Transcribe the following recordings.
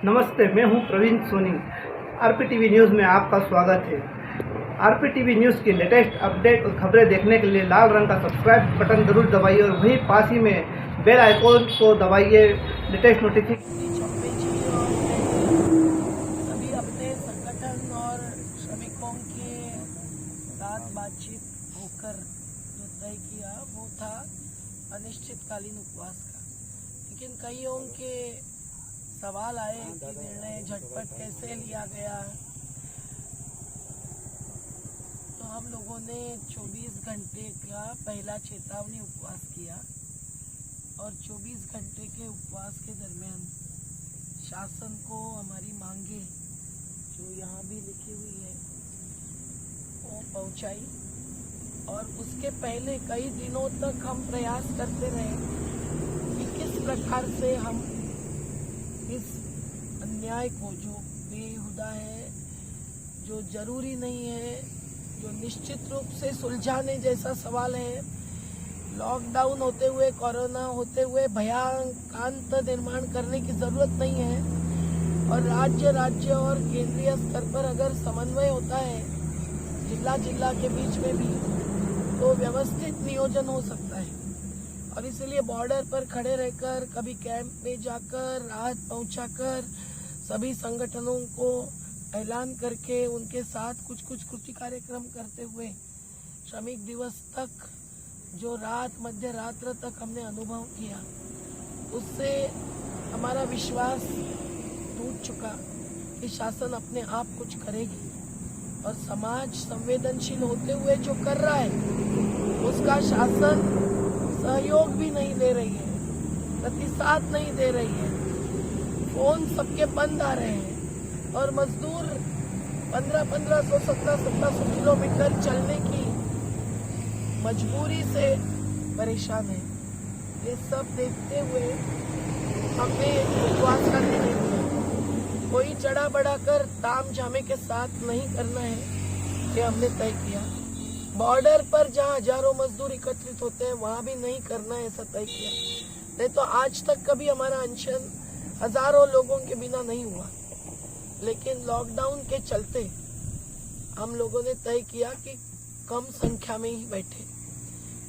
नमस्ते, मैं हूं प्रवीण सोनी। आरपीटीवी न्यूज़ में आपका स्वागत है। आरपीटीवी न्यूज़ की लेटेस्ट अपडेट और खबरें देखने के लिए लाल रंग का सब्सक्राइब बटन जरूर दबाइए और वहीं पास ही में बेल आइकॉन को दबाइए लेटेस्ट नोटिफिकेशन। सभी अपने संगठन और श्रमिकों के साथ बातचीत होकर जो तय किया वो था अनिश्चितकालीन उपवास का, लेकिन कईयों के सवाल आए कि निर्णय झटपट कैसे लिया गया। तो हम लोगों ने 24 घंटे का पहला चेतावनी उपवास किया और 24 घंटे के उपवास के दरमियान शासन को हमारी मांगे जो यहाँ भी लिखी हुई है वो पहुँचाई। और उसके पहले कई दिनों तक हम प्रयास करते रहे कि किस प्रकार से हम इस अन्याय को, जो बेहुदा है, जो जरूरी नहीं है, जो निश्चित रूप से सुलझाने जैसा सवाल है, लॉकडाउन होते हुए, कोरोना होते हुए भयानक निर्माण करने की जरूरत नहीं है। और राज्य और केंद्रीय स्तर पर अगर समन्वय होता है जिला के बीच में भी, तो व्यवस्थित नियोजन हो सकता है। और इसलिए बॉर्डर पर खड़े रहकर, कभी कैंप में जाकर राहत पहुंचाकर, सभी संगठनों को ऐलान करके उनके साथ कुछ कृषि कार्यक्रम करते हुए श्रमिक दिवस तक जो मध्य रात्र तक हमने अनुभव किया, उससे हमारा विश्वास टूट चुका कि शासन अपने आप कुछ करेगी। और समाज संवेदनशील होते हुए जो कर रहा है उसका शासन सहयोग भी नहीं दे रही है, प्रतिसाद नहीं दे रही है। फोन सबके बंद आ रहे हैं और मजदूर 1500, 1700 किलोमीटर चलने की मजबूरी से परेशान है। ये सब देखते हुए हमने उपवास का निर्णय लिया। कोई चढ़ा बढ़ाकर ताम झामे के साथ नहीं करना है, ये हमने तय किया। बॉर्डर पर जहाँ हजारों मजदूर एकत्रित होते हैं वहाँ भी नहीं करना है, ऐसा तय किया। नहीं तो आज तक कभी हमारा अनशन हजारों लोगों के बिना नहीं हुआ, लेकिन लॉकडाउन के चलते हम लोगों ने तय किया कि कम संख्या में ही बैठे।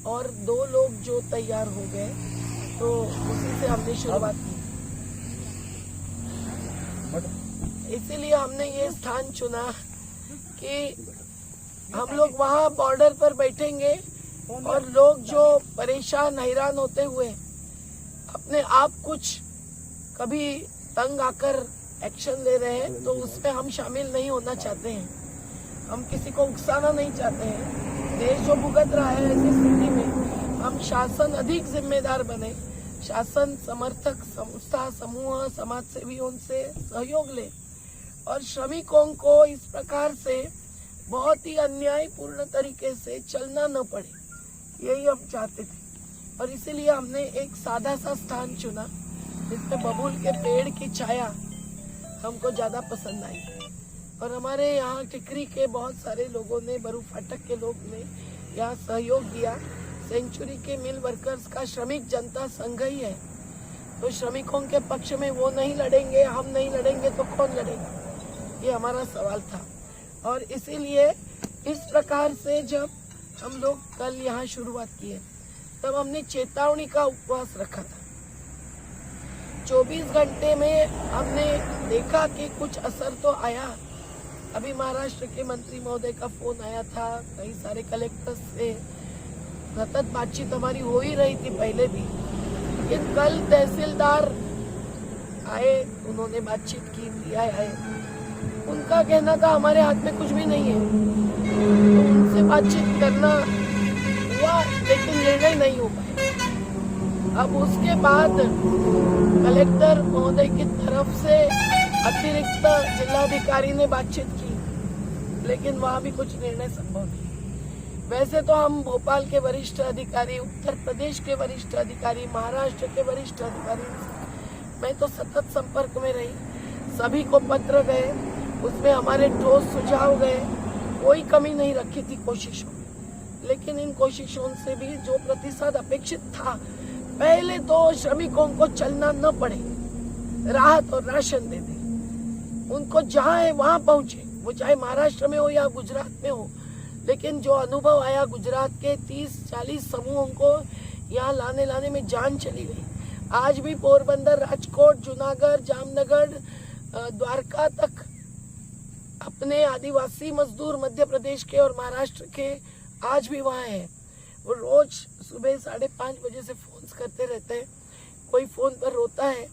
और 2 लोग जो तैयार हो गए तो उसी से हमने शुरुआत की। इसीलिए हमने ये स्थान चुना कि हम लोग वहाँ बॉर्डर पर बैठेंगे और लोग जो परेशान हैरान होते हुए अपने आप कुछ कभी तंग आकर एक्शन ले रहे हैं, तो उसमें हम शामिल नहीं होना चाहते हैं। हम किसी को उकसाना नहीं चाहते हैं। देश जो भुगत रहा है ऐसी स्थिति में हम शासन अधिक जिम्मेदार बने, शासन समर्थक संस्था समूह समाज सेवियों से सहयोग ले और श्रमिकों को इस प्रकार से बहुत ही अन्यायपूर्ण तरीके से चलना न पड़े, यही हम चाहते थे। और इसीलिए हमने एक सादा सा स्थान चुना जिसमें बबूल के पेड़ की छाया हमको ज्यादा पसंद आई। और हमारे यहाँ टिकरी के बहुत सारे लोगों ने, बरू फाटक के लोग ने यहाँ सहयोग दिया। सेंचुरी के मिल वर्कर्स का श्रमिक जनता संघ ही है, तो श्रमिकों के पक्ष में वो नहीं लड़ेंगे, हम नहीं लड़ेंगे तो कौन लड़ेगा, ये हमारा सवाल था। और इसीलिए इस प्रकार से जब हम लोग कल यहाँ शुरुआत किए तब हमने चेतावनी का उपवास रखा था। 24 घंटे में हमने देखा कि कुछ असर तो आया। अभी महाराष्ट्र के मंत्री महोदय का फोन आया था, कई सारे कलेक्टर्स से सतत बातचीत हमारी हो ही रही थी पहले भी, लेकिन कल तहसीलदार आए, उन्होंने बातचीत की, दिया है। उनका कहना था हमारे हाथ में कुछ भी नहीं है, तो उनसे बातचीत करना हुआ लेकिन निर्णय नहीं हो पाया। अब उसके बाद कलेक्टर महोदय की तरफ से अतिरिक्त जिलाधिकारी ने बातचीत की, लेकिन वहाँ भी कुछ निर्णय संभव नहीं। वैसे तो हम भोपाल के वरिष्ठ अधिकारी, उत्तर प्रदेश के वरिष्ठ अधिकारी, महाराष्ट्र के वरिष्ठ अधिकारी, मैं तो सतत संपर्क में रही। सभी को पत्र गए, उसमें हमारे ठोस सुझाव गए, कोई कमी नहीं रखी थी कोशिशों में। लेकिन इन कोशिशों से भी जो प्रतिशत अपेक्षित था, पहले तो श्रमिकों को चलना न पड़े, राहत और राशन दे दें। उनको जहाँ है वहाँ पहुँचे, वो चाहे महाराष्ट्र में हो या गुजरात में हो। लेकिन जो अनुभव आया गुजरात के 30-40 समूहों को यहाँ लाने में जान चली गई। आज भी पोरबंदर, राजकोट, जूनागढ़, जामनगर, द्वारका तक अपने आदिवासी मजदूर मध्य प्रदेश के और महाराष्ट्र के आज भी वहाँ है। वो रोज सुबह 5:30 बजे से फोन करते रहते हैं। कोई फोन पर रोता है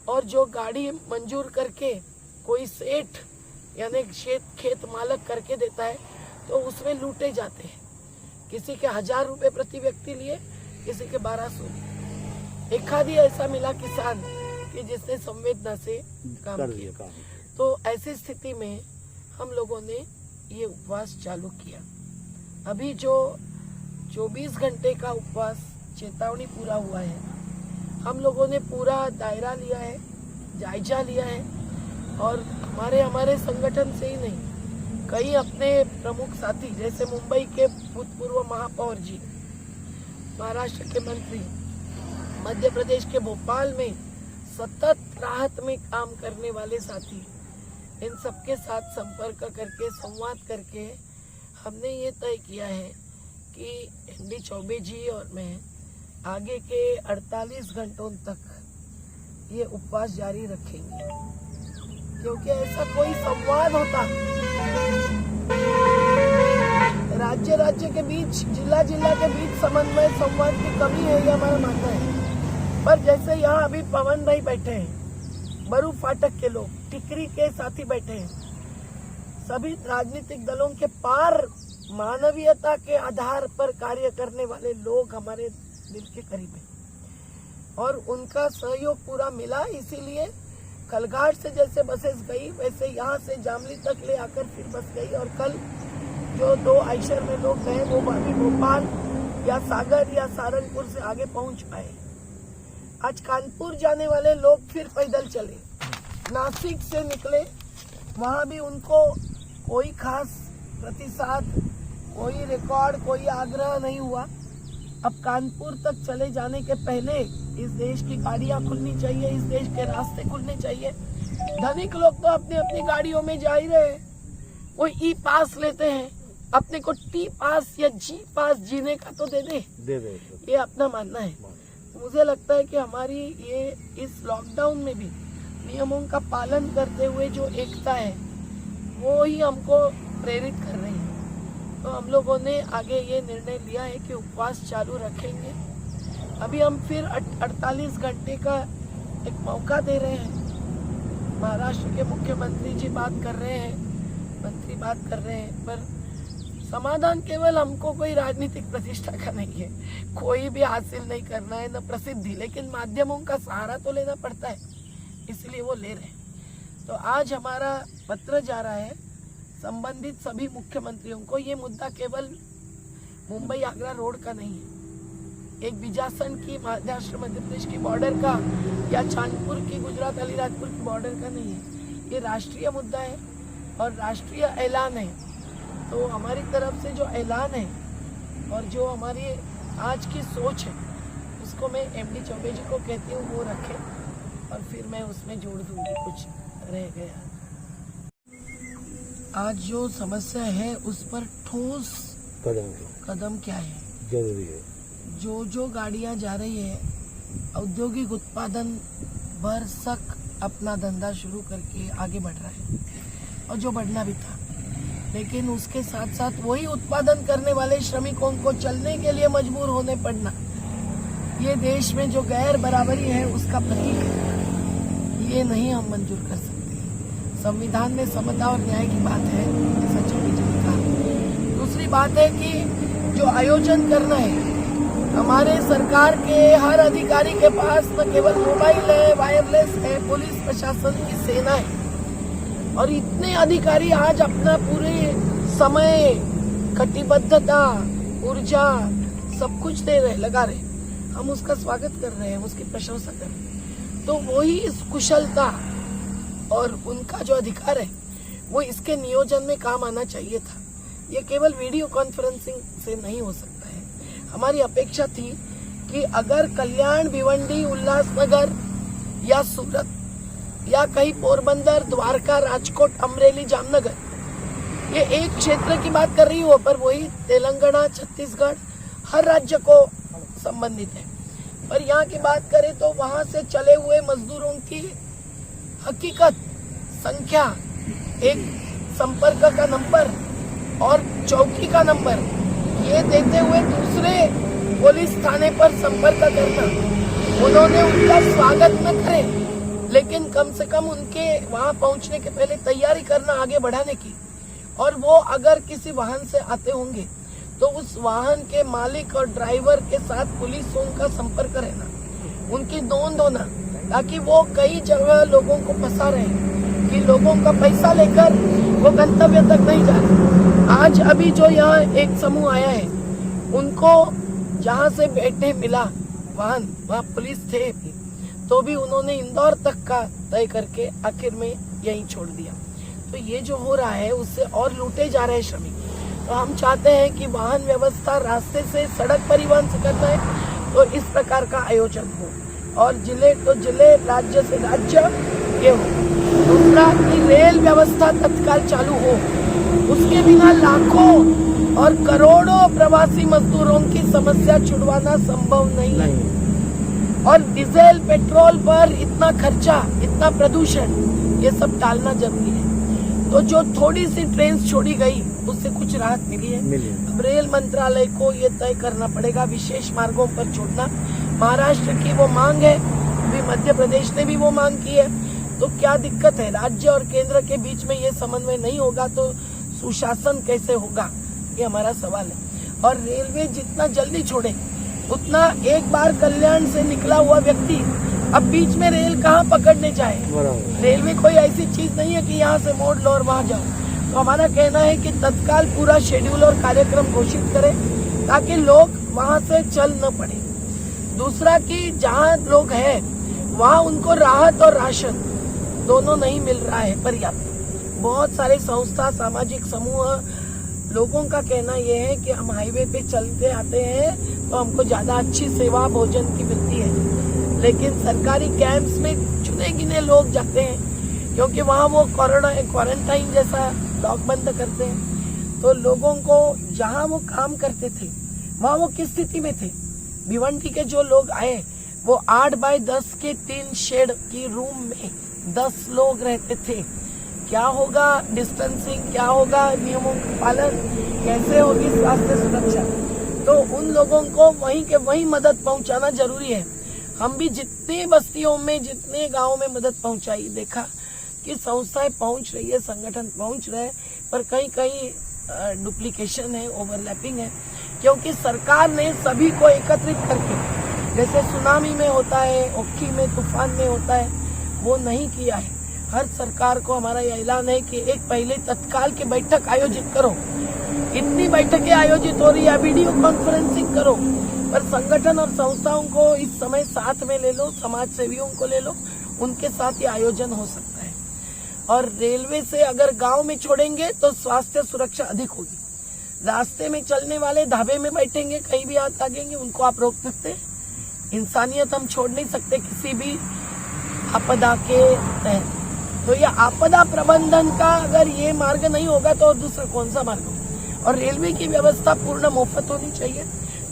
और जो गाड़ी मंजूर करके कोई सेठ यानी खेत मालक करके देता है तो उसमें लूटे जाते हैं। किसी के 1000 रुपए प्रति व्यक्ति लिए, किसी के 1200 लिए। एक आधी ऐसा मिला किसान कि जिसने संवेदना से काम किया। तो ऐसी स्थिति में हम लोगों ने ये उपवास चालू किया। अभी जो 24 घंटे का उपवास चेतावनी पूरा हुआ है, हम लोगों ने पूरा दायरा लिया है, जायजा लिया है और हमारे संगठन से ही नहीं, कई अपने प्रमुख साथी जैसे मुंबई के भूतपूर्व महापौर जी, महाराष्ट्र के मंत्री, मध्य प्रदेश के भोपाल में सतत राहत में काम करने वाले साथी, इन सबके साथ संपर्क करके संवाद करके हमने ये तय किया है कि एमडी चौबे जी और मैं आगे के 48 घंटों तक ये उपवास जारी रखेंगे, क्योंकि ऐसा कोई संवाद होता राज्य के बीच, जिला के बीच समन्वय संवाद की कमी है, ये हमारा मानना है। पर जैसे यहाँ अभी पवन भाई बैठे हैं, बरू फाटक के लोग, टिकरी के साथी बैठे हैं, सभी राजनीतिक दलों के पार मानवीयता के आधार पर कार्य करने वाले लोग हमारे दिल के करीब हैं और उनका सहयोग पूरा मिला। इसीलिए कलघाट से जैसे बसेस गई वैसे यहाँ से जामली तक ले आकर फिर बस गई और कल जो 2 आयशर में लोग गए वो अभी भोपाल या सागर या सहारनपुर से आगे पहुंच पाए। आज कानपुर जाने वाले लोग फिर पैदल चले, नासिक से निकले, वहाँ भी उनको कोई खास प्रतिसाद, कोई रिकॉर्ड, कोई आग्रह नहीं हुआ। अब कानपुर तक चले जाने के पहले इस देश की गाड़ियां खुलनी चाहिए, इस देश के रास्ते खुलने चाहिए। धनिक लोग तो अपनी अपनी गाड़ियों में जा ही रहे हैं, वो ई पास लेते हैं, अपने को टी पास या जी पास जीने का तो दे दे, ये अपना मानना है। मुझे लगता है कि हमारी ये इस लॉकडाउन में भी नियमों का पालन करते हुए जो एकता है वो ही हमको प्रेरित कर रही है। तो हम लोगों ने आगे ये निर्णय लिया है कि उपवास चालू रखेंगे। अभी हम फिर 48 घंटे का एक मौका दे रहे हैं। महाराष्ट्र के मुख्यमंत्री जी बात कर रहे हैं, मंत्री बात कर रहे हैं, पर समाधान केवल हमको कोई राजनीतिक प्रतिष्ठा का नहीं है, कोई भी हासिल नहीं करना है, न प्रसिद्धि, लेकिन माध्यमों का सहारा तो लेना पड़ता है, इसलिए वो ले रहे हैं। तो आज हमारा पत्र जा रहा है संबंधित सभी मुख्यमंत्रियों को। ये मुद्दा केवल मुंबई आगरा रोड का नहीं है, एक बिजासन की महाराष्ट्र मध्य प्रदेश की बॉर्डर का या चांदपुर की गुजरात अलीराजपुर की बॉर्डर का नहीं है, ये राष्ट्रीय मुद्दा है और राष्ट्रीय ऐलान है। तो हमारी तरफ से जो ऐलान है और जो हमारी आज की सोच है उसको मैं एमडी चौबे जी को कहती हूँ वो रखें और फिर मैं उसमें जोड़ दूंगी कुछ रह गया। आज जो समस्या है उस पर ठोस कदम क्या है, जरूरी है। जो गाड़ियां जा रही है, औद्योगिक उत्पादन भरसक अपना धंधा शुरू करके आगे बढ़ रहा है और जो बढ़ना भी था, लेकिन उसके साथ साथ वही उत्पादन करने वाले श्रमिकों को चलने के लिए मजबूर होने पड़ना, ये देश में जो गैर बराबरी है उसका प्रतीक है। ये नहीं हम मंजूर कर सकते। संविधान में समता और न्याय की बात है, जैसा चौबे जी ने कहा। दूसरी बात है कि जो आयोजन करना है, हमारे सरकार के हर अधिकारी के पास न केवल मोबाइल है, वायरलेस है, पुलिस प्रशासन की सेना है और इतने अधिकारी आज अपना पूरे समय, कटिबद्धता, ऊर्जा सब कुछ दे रहे, लगा रहे। हम उसका स्वागत कर रहे हैं, उसकी प्रशंसा कर रहे हैं। तो वही इस कुशलता और उनका जो अधिकार है वो इसके नियोजन में काम आना चाहिए था। ये केवल वीडियो कॉन्फ्रेंसिंग से नहीं हो सकता है। हमारी अपेक्षा थी कि अगर कल्याण, भिवंडी, उल्लासनगर या सूरत या कहीं पोरबंदर, द्वारका, राजकोट, अमरेली, जामनगर, ये एक क्षेत्र की बात कर रही हूँ, पर वही तेलंगाना, छत्तीसगढ़, हर राज्य को संबंधित है। पर यहाँ की बात करें तो वहां से चले हुए मजदूरों की हकीकत, संख्या, एक संपर्क का नंबर और चौकी का नंबर, ये देते हुए दूसरे पुलिस थाने पर संपर्क करना, उन्होंने उनका स्वागत न करे, लेकिन कम से कम उनके वहां पहुंचने के पहले तैयारी करना आगे बढ़ाने की। और वो अगर किसी वाहन से आते होंगे तो उस वाहन के मालिक और ड्राइवर के साथ पुलिस से उनका संपर्क रहना, उनकी नोंद होना, ताकि वो कई जगह लोगों को फंसा रहे हैं कि लोगों का पैसा लेकर वो गंतव्य तक नहीं जा रहे। आज अभी जो यहाँ एक समूह आया है, उनको जहाँ से बैठने मिला वाहन, वहाँ पुलिस थे, तो भी उन्होंने इंदौर तक का तय करके आखिर में यहीं छोड़ दिया। तो ये जो हो रहा है उससे और लूटे जा रहे हैं श्रमिक। तो हम चाहते हैं कि वाहन व्यवस्था रास्ते से सड़क परिवहन से करना है तो इस प्रकार का आयोजन हो, और जिले तो जिले, राज्य से राज्य ये हो। दूसरा कि रेल व्यवस्था तत्काल चालू हो, उसके बिना लाखों और करोड़ों प्रवासी मजदूरों की समस्या छुड़वाना संभव नहीं है। और डीजल, पेट्रोल पर इतना खर्चा, इतना प्रदूषण, ये सब टालना जरूरी है। तो जो थोड़ी सी ट्रेन छोड़ी गई उससे कुछ राहत मिली है। अब रेल मंत्रालय को ये तय करना पड़ेगा विशेष मार्गों पर छोड़ना। महाराष्ट्र की वो मांग है, अभी मध्य प्रदेश ने भी वो मांग की है। तो क्या दिक्कत है? राज्य और केंद्र के बीच में ये समन्वय नहीं होगा तो सुशासन कैसे होगा, ये हमारा सवाल है। और रेलवे जितना जल्दी छोड़े उतना, एक बार कल्याण से निकला हुआ व्यक्ति अब बीच में रेल कहाँ पकड़ने जाए। रेलवे कोई ऐसी चीज नहीं है कि यहाँ से मोड़ लो और वहाँ जाओ। तो हमारा कहना है कि तत्काल पूरा शेड्यूल और कार्यक्रम घोषित करें ताकि लोग वहाँ से चल न पड़े। दूसरा कि जहाँ लोग हैं वहाँ उनको राहत और राशन दोनों नहीं मिल रहा है पर्याप्त। बहुत सारे संस्था, सामाजिक समूह, लोगों का कहना यह है कि हम हाईवे पे चलते आते हैं तो हमको ज्यादा अच्छी सेवा भोजन की मिलती है, लेकिन सरकारी कैंप्स में चुने गिने लोग जाते हैं क्योंकि वहाँ वो क्वारंटाइन जैसा लॉक बंद करते हैं। तो लोगों को जहाँ वो काम करते थे वहाँ वो किस स्थिति में थे? भिवंडी के जो लोग आए वो 8 बाय 10 के 3 शेड की रूम में 10 लोग रहते थे। क्या होगा डिस्टेंसिंग, क्या होगा नियमों का पालन, कैसे होगी स्वास्थ्य सुरक्षा? तो उन लोगों को वहीं के वहीं मदद पहुंचाना जरूरी है। हम भी जितनी बस्तियों में, जितने गांवों में मदद पहुंचाई, देखा कि संस्थाएं पहुंच रही है, संगठन पहुंच रहे हैं, पर कहीं कहीं डुप्लीकेशन है, ओवरलैपिंग है, क्योंकि सरकार ने सभी को एकत्रित करके, जैसे सुनामी में होता है, ओखी में, तूफान में होता है, वो नहीं किया है। हर सरकार को हमारा यह ऐलान है कि एक पहले तत्काल की बैठक आयोजित करो। इतनी बैठकें आयोजित हो रही है, वीडियो कॉन्फ्रेंसिंग करो, पर संगठन और संस्थाओं को इस समय साथ में ले लो, समाज सेवियों को ले लो, उनके साथ ये आयोजन हो सकता है। और रेलवे से अगर गांव में छोड़ेंगे तो स्वास्थ्य सुरक्षा अधिक होगी। रास्ते में चलने वाले ढाबे में बैठेंगे, कहीं भी हाथ लागेंगे, उनको आप रोक सकते हैं। इंसानियत हम छोड़ नहीं सकते किसी भी आपदा के तहत। तो ये आपदा प्रबंधन का अगर ये मार्ग नहीं होगा तो दूसरा कौन सा मार्ग होगा? और रेलवे की व्यवस्था पूर्ण मुफ्त होनी चाहिए।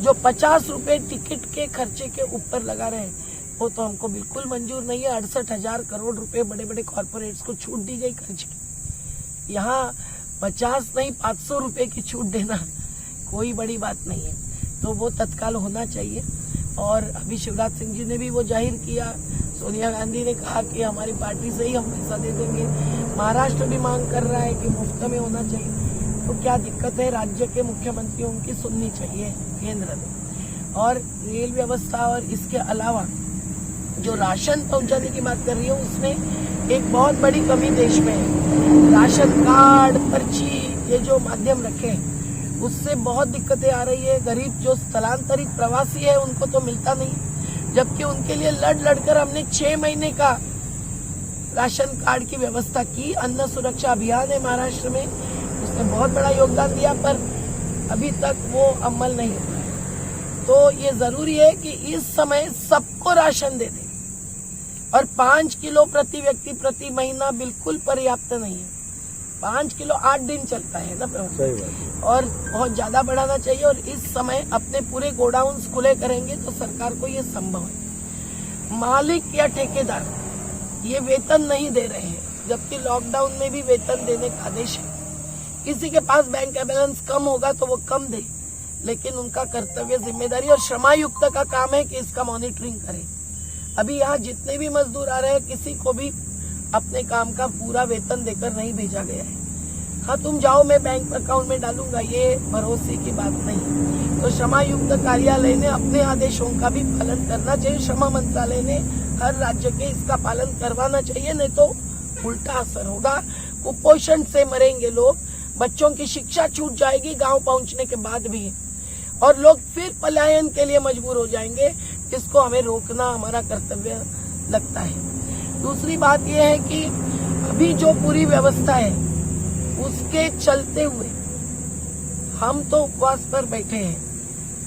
जो 50 रुपए टिकट के खर्चे के ऊपर लगा रहे हैं वो तो हमको बिल्कुल मंजूर नहीं है। 68,000 करोड़ रुपए बड़े बड़े कॉर्पोरेट्स को छूट दी गई खर्च की। यहाँ 50 नहीं 500 रुपए की छूट देना कोई बड़ी बात नहीं है, तो वो तत्काल होना चाहिए। और अभी शिवराज सिंह जी ने भी वो जाहिर किया, सोनिया गांधी ने कहा कि हमारी पार्टी से ही हम पैसा दे देंगे। महाराष्ट्र भी मांग कर रहा है कि मुफ्त में होना चाहिए। तो क्या दिक्कत है? राज्य के मुख्यमंत्रियों की सुननी चाहिए केंद्र में। और रेल व्यवस्था और इसके अलावा जो राशन पहुंचाने की बात कर रही हूँ, उसमें एक बहुत बड़ी कमी देश में है। राशन कार्ड, पर्ची, ये जो माध्यम रखे हैं उससे बहुत दिक्कतें आ रही है। गरीब जो स्थलांतरित प्रवासी है उनको तो मिलता नहीं, जबकि उनके लिए लड़कर हमने 6 महीने का राशन कार्ड की व्यवस्था की। अन्न सुरक्षा अभियान है महाराष्ट्र में, उसने बहुत बड़ा योगदान दिया, पर अभी तक वो अमल नहीं हुआ है। तो ये जरूरी है कि इस समय सबको राशन दे दें और 5 किलो प्रति व्यक्ति प्रति महीना बिल्कुल पर्याप्त नहीं है। 5 किलो 8 दिन चलता है ना प्रभु, सही बात है। और बहुत ज्यादा बढ़ाना चाहिए। और इस समय अपने पूरे गोडाउन्स खुले करेंगे तो सरकार को ये संभव है। मालिक या ठेकेदार ये वेतन नहीं दे रहे हैं, जबकि लॉकडाउन में भी वेतन देने का आदेश है। किसी के पास बैंक बैलेंस कम होगा तो वो कम दे, लेकिन उनका कर्तव्य, जिम्मेदारी और श्रमायुक्त का काम है कि इसका मॉनिटरिंग करे। अभी यहाँ जितने भी मजदूर आ रहे हैं, किसी को भी अपने काम का पूरा वेतन देकर नहीं भेजा गया है। हाँ, तुम जाओ, मैं बैंक अकाउंट में डालूंगा, ये भरोसे की बात नहीं। तो श्रमायुक्त कार्यालय ने अपने आदेशों का भी पालन करना चाहिए। श्रम मंत्रालय ने हर राज्य के इसका पालन करवाना चाहिए, नहीं तो उल्टा असर होगा। कुपोषण से मरेंगे लोग, बच्चों की शिक्षा छूट जाएगी गांव पहुंचने के बाद भी, और लोग फिर पलायन के लिए मजबूर हो जाएंगे। इसको हमें रोकना हमारा कर्तव्य लगता है। दूसरी बात यह है कि अभी जो पूरी व्यवस्था है उसके चलते हुए हम तो उपवास पर बैठे हैं,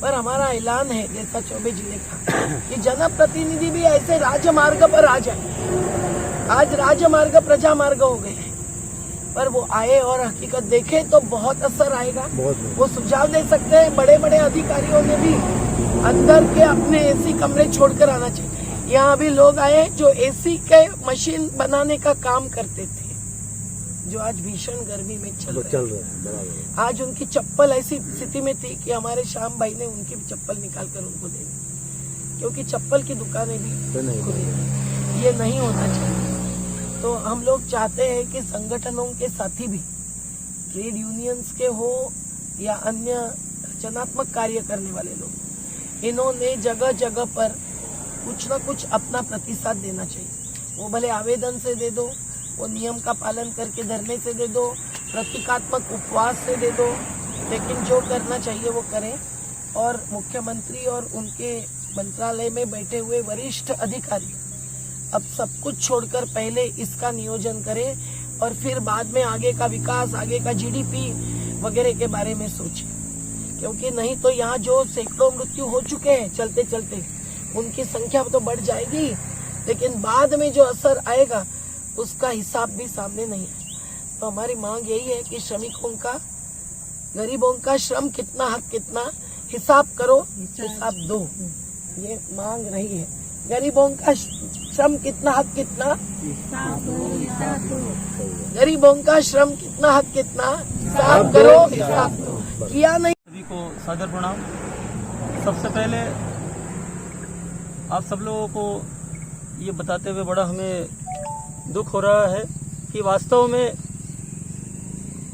पर हमारा ऐलान है जैसा चौबे जिले का कि जनप्रतिनिधि भी ऐसे राजमार्ग पर आ जाए। आज राजमार्ग प्रजा मार्ग हो गए हैं, पर वो आए और हकीकत देखे तो बहुत असर आएगा। वो सुझाव दे सकते हैं। बड़े बड़े अधिकारियों ने भी अंदर के अपने एसी कमरे छोड़कर आना चाहिए। यहाँ अभी लोग आए जो एसी के मशीन बनाने का काम करते थे, जो आज भीषण गर्मी में चल रहे हैं। आज उनकी चप्पल ऐसी स्थिति में थी कि हमारे श्याम भाई ने उनकी चप्पल निकाल कर उनको दे दी, क्योंकि चप्पल की दुकानें भी खुली। ये नहीं होना चाहिए। तो हम लोग चाहते हैं कि संगठनों के साथी भी, ट्रेड यूनियंस के हो या अन्य रचनात्मक कार्य करने वाले लोग, इन्होंने जगह जगह पर कुछ न कुछ अपना प्रतिसाद देना चाहिए। वो भले आवेदन से दे दो, वो नियम का पालन करके धरने से दे दो, प्रतीकात्मक उपवास से दे दो, लेकिन जो करना चाहिए वो करें। और मुख्यमंत्री और उनके मंत्रालय में बैठे हुए वरिष्ठ अधिकारी अब सब कुछ छोड़कर पहले इसका नियोजन करें और फिर बाद में आगे का विकास, आगे का जीडीपी वगैरह के बारे में सोचें। क्योंकि नहीं तो यहाँ जो सैकड़ों मृत्यु हो चुके हैं चलते चलते, उनकी संख्या तो बढ़ जाएगी, लेकिन बाद में जो असर आएगा उसका हिसाब भी सामने नहीं है। तो हमारी मांग यही है कि श्रमिकों का, गरीबों का श्रम कितना, हक कितना, हिसाब करो, हिसाब दो। ये मांग रही है। गरीबों का श्रम कितना, हक कितना, गरीबों का श्रम कितना, हक कितना, हिसाब करो, हिसाब दो। किया नहीं। सभी को सादर प्रणाम। सबसे पहले आप सब लोगों को ये बताते हुए बड़ा हमें दुख हो रहा है कि वास्तव में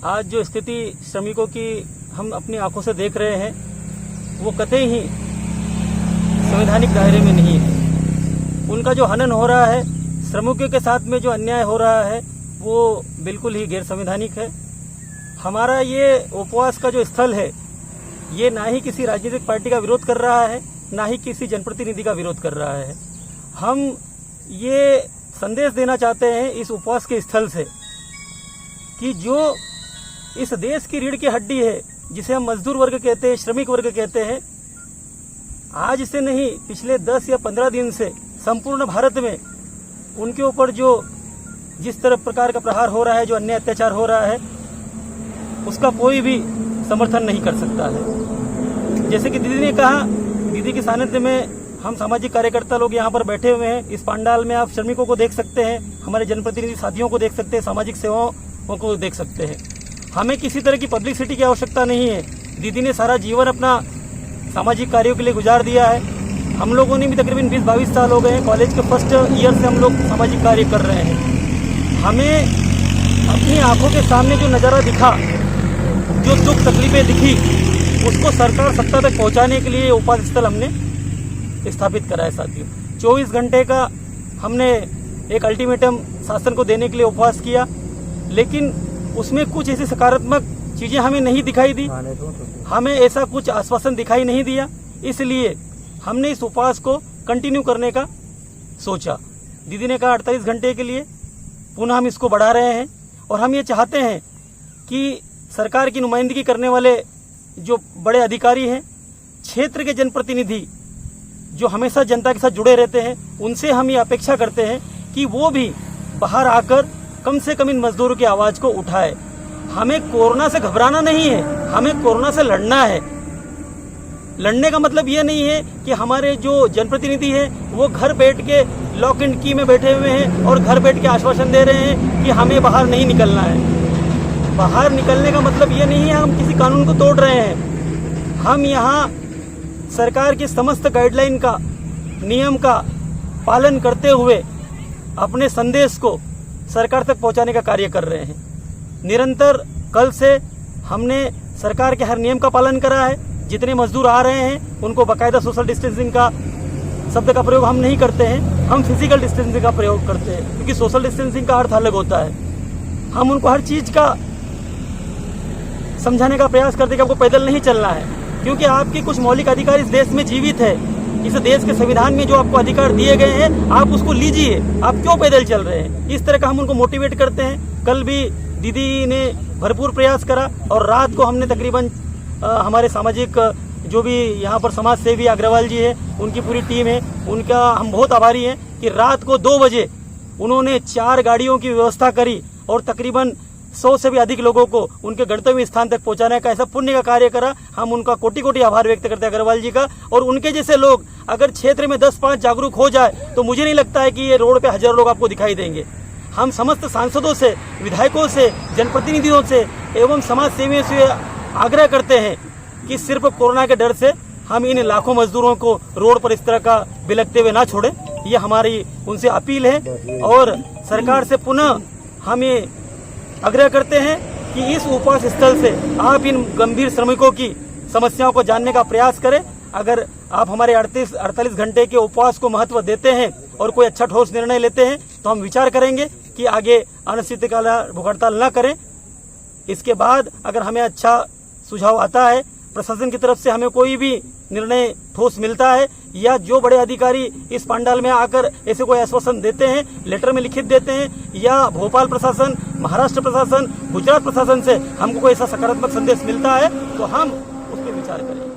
आज जो स्थिति श्रमिकों की हम अपनी आंखों से देख रहे हैं, वो कतई ही संवैधानिक दायरे में नहीं है। उनका जो हनन हो रहा है, श्रमिकों के साथ में जो अन्याय हो रहा है, वो बिल्कुल ही गैर संवैधानिक है। हमारा ये उपवास का जो स्थल है, ये ना ही किसी राजनीतिक पार्टी का विरोध कर रहा है, ना ही किसी जनप्रतिनिधि का विरोध कर रहा है। हम ये संदेश देना चाहते हैं इस उपवास के स्थल से कि जो इस देश की रीढ़ की हड्डी है, जिसे हम मजदूर वर्ग कहते हैं, श्रमिक वर्ग कहते हैं, आज से नहीं पिछले 10 या 15 दिन से संपूर्ण भारत में उनके ऊपर जो जिस तरह प्रकार का प्रहार हो रहा है, जो अन्याय अत्याचार हो रहा है, उसका कोई भी समर्थन नहीं कर सकता है। जैसे कि दीदी ने कहा, दीदी के सानिध्य में हम सामाजिक कार्यकर्ता लोग यहाँ पर बैठे हुए हैं। इस पंडाल में आप श्रमिकों को देख सकते हैं, हमारे जनप्रतिनिधि साथियों को देख सकते हैं, सामाजिक सेवाओं को देख सकते हैं। हमें किसी तरह की पब्लिसिटी की आवश्यकता नहीं है। दीदी ने सारा जीवन अपना सामाजिक कार्यों के लिए गुजार दिया है। हम लोगों ने भी तकरीबन 20-22 साल हो गए हैं, कॉलेज के फर्स्ट ईयर से हम लोग सामाजिक कार्य कर रहे हैं। हमें अपनी आंखों के सामने जो नज़ारा दिखा, जो दुख तकलीफें दिखी, उसको सरकार सत्ता तक पहुंचाने के लिए उपवास स्थल हमने स्थापित करा है। साथियों, 24 घंटे का हमने एक अल्टीमेटम शासन को देने के लिए उपवास किया, लेकिन उसमें कुछ ऐसी सकारात्मक चीजें हमें नहीं दिखाई दी, हमें ऐसा कुछ आश्वासन दिखाई नहीं दिया। इसलिए हमने इस उपवास को कंटिन्यू करने का सोचा। दीदी ने कहा 48 घंटे के लिए, पुनः हम इसको बढ़ा रहे हैं। और हम ये चाहते हैं कि सरकार की नुमाइंदगी करने वाले जो बड़े अधिकारी हैं, क्षेत्र के जनप्रतिनिधि, जो हमेशा जनता के साथ जुड़े रहते हैं, उनसे हम ये अपेक्षा करते हैं कि वो भी बाहर आकर कम से कम इन मजदूरों की आवाज को उठाए। हमें कोरोना से घबराना नहीं है, हमें कोरोना से लड़ना है। लड़ने का मतलब ये नहीं है कि हमारे जो जनप्रतिनिधि हैं वो घर बैठ के लॉक एंड की में बैठे हुए हैं और घर बैठ के आश्वासन दे रहे हैं कि हमें बाहर नहीं निकलना है। बाहर निकलने का मतलब ये नहीं है हम किसी कानून को तोड़ रहे हैं। हम यहाँ सरकार की समस्त गाइडलाइन का, नियम का पालन करते हुए अपने संदेश को सरकार तक पहुंचाने का कार्य कर रहे हैं। निरंतर कल से हमने सरकार के हर नियम का पालन करा है। जितने मजदूर आ रहे हैं उनको बाकायदा सोशल डिस्टेंसिंग का शब्द का प्रयोग हम नहीं करते हैं, हम फिजिकल डिस्टेंसिंग का प्रयोग करते हैं, क्योंकि सोशल डिस्टेंसिंग का अर्थ अलग होता है। हम उनको हर चीज का समझाने का प्रयास करते हैं कि आपको पैदल नहीं चलना है, क्योंकि आपके कुछ मौलिक अधिकार इस देश में जीवित है। इस देश के संविधान में जो आपको अधिकार दिए गए हैं आप उसको लीजिए, आप क्यों पैदल चल रहे हैं। इस तरह का हम उनको मोटिवेट करते हैं। कल भी दीदी ने भरपूर प्रयास करा और रात को हमने तकरीबन हमारे सामाजिक जो भी यहाँ पर समाज सेवी अग्रवाल जी है, उनकी पूरी टीम है, उनका हम बहुत आभारी हैं कि रात को 2 बजे उन्होंने 4 गाड़ियों की व्यवस्था करी और तकरीबन 100 से भी अधिक लोगों को उनके गंतव्य स्थान तक पहुंचाने का ऐसा पुण्य का कार्य करा। हम उनका कोटि कोटि आभार व्यक्त करते हैं अग्रवाल जी का। और उनके जैसे लोग अगर क्षेत्र में 10-5 जागरूक हो जाए तो मुझे नहीं लगता है कि ये रोड पे हजारों लोग आपको दिखाई देंगे। हम समस्त सांसदों से, विधायकों से, जनप्रतिनिधियों से एवं समाज सेवियों से आग्रह करते हैं कि सिर्फ कोरोना के डर से हम इन लाखों मजदूरों को रोड पर इस तरह का बिलखते हुए ना छोड़ें। ये हमारी उनसे अपील है। और सरकार से पुनः हम ये आग्रह करते हैं कि इस उपवास स्थल से आप इन गंभीर श्रमिकों की समस्याओं को जानने का प्रयास करें। अगर आप हमारे 48 घंटे के उपवास को महत्व देते हैं और कोई अच्छा ठोस निर्णय लेते हैं तो हम विचार करेंगे कि आगे अनिश्चितकाल भूख हड़ताल न करें। इसके बाद अगर हमें अच्छा सुझाव आता है, प्रशासन की तरफ से हमें कोई भी निर्णय ठोस मिलता है या जो बड़े अधिकारी इस पंडाल में आकर ऐसे कोई आश्वासन देते हैं, लेटर में लिखित देते हैं, या भोपाल प्रशासन, महाराष्ट्र प्रशासन, गुजरात प्रशासन से हमको कोई ऐसा सकारात्मक संदेश मिलता है तो हम उस पर विचार करेंगे।